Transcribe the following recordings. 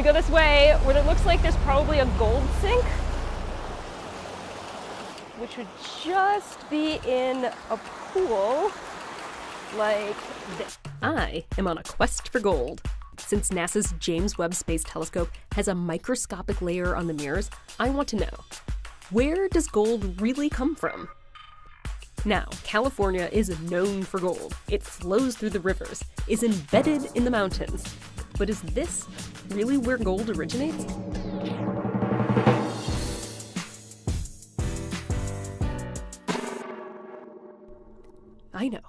gonna go this way where it looks like there's probably a gold sink, which would just be in a pool like this. I am on a quest for gold. Since NASA's James Webb Space Telescope has a microscopic layer on the mirrors, I want to know, where does gold really come from? Now, California is known for gold. It flows through the rivers, is embedded in the mountains. But is this really where gold originates? I know.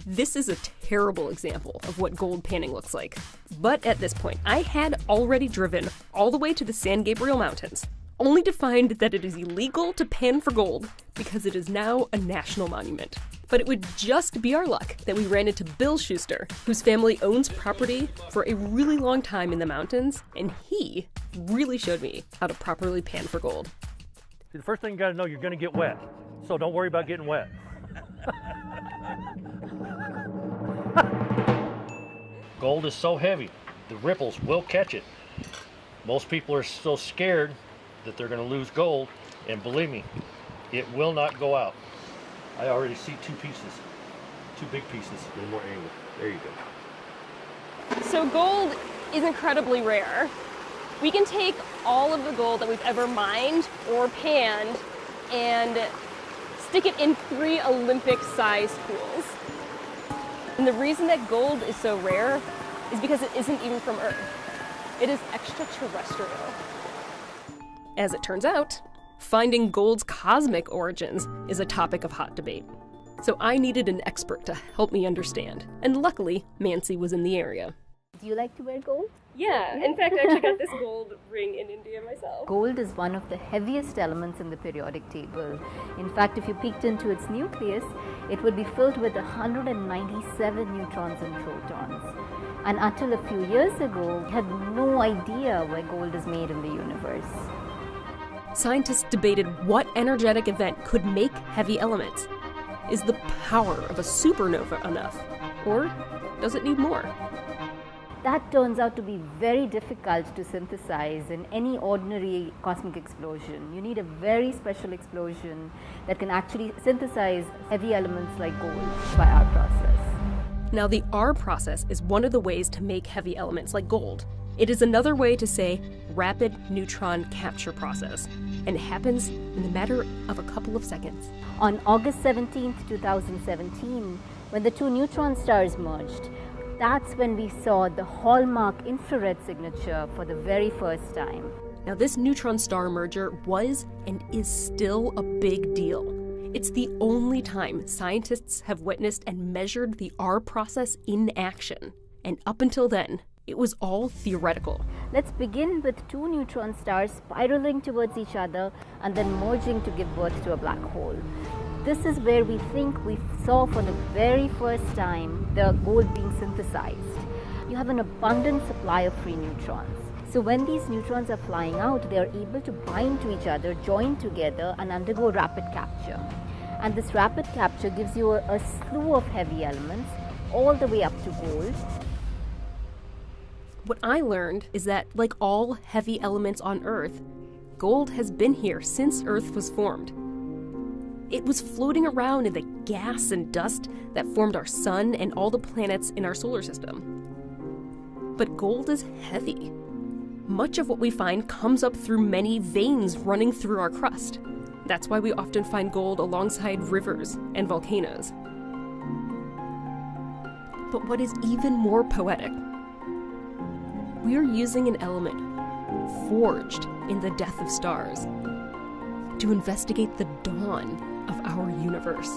This is a terrible example of what gold panning looks like. But at this point, I had already driven all the way to the San Gabriel Mountains, only to find that it is illegal to pan for gold because it is now a national monument. But it would just be our luck that we ran into Bill Schuster, whose family owns property for a really long time in the mountains, and he really showed me how to properly pan for gold. The first thing you gotta know, you're gonna get wet, so don't worry about getting wet. Gold is so heavy, the ripples will catch it. Most people are so scared that they're going to lose gold, and believe me, it will not go out. I already see two big pieces. One more angle. There you go. So gold is incredibly rare. We can take all of the gold that we've ever mined or panned and stick it in 3 Olympic-sized pools. And the reason that gold is so rare is because it isn't even from Earth. It is extraterrestrial. As it turns out, finding gold's cosmic origins is a topic of hot debate. So I needed an expert to help me understand, and luckily, Mansi was in the area. Do you like to wear gold? Yeah, in fact, I actually got this gold ring in India myself. Gold is one of the heaviest elements in the periodic table. In fact, if you peeked into its nucleus, it would be filled with 197 neutrons and protons. And until a few years ago, we had no idea where gold is made in the universe. Scientists debated what energetic event could make heavy elements. Is the power of a supernova enough? Or does it need more? That turns out to be very difficult to synthesize in any ordinary cosmic explosion. You need a very special explosion that can actually synthesize heavy elements like gold by our process. Now, the R process is one of the ways to make heavy elements like gold. It is another way to say rapid neutron capture process, and it happens in a matter of a couple of seconds. On August 17, 2017, when the 2 neutron stars merged, that's when we saw the hallmark infrared signature for the very first time. Now, this neutron star merger was and is still a big deal. It's the only time scientists have witnessed and measured the R process in action. And up until then, it was all theoretical. Let's begin with 2 neutron stars spiraling towards each other and then merging to give birth to a black hole. This is where we think we saw for the very first time the gold being synthesized. You have an abundant supply of free neutrons. So when these neutrons are flying out, they are able to bind to each other, join together, and undergo rapid capture. And this rapid capture gives you a slew of heavy elements all the way up to gold. What I learned is that, like all heavy elements on Earth, gold has been here since Earth was formed. It was floating around in the gas and dust that formed our sun and all the planets in our solar system. But gold is heavy. Much of what we find comes up through many veins running through our crust. That's why we often find gold alongside rivers and volcanoes. But what is even more poetic, we are using an element forged in the death of stars to investigate the dawn of our universe.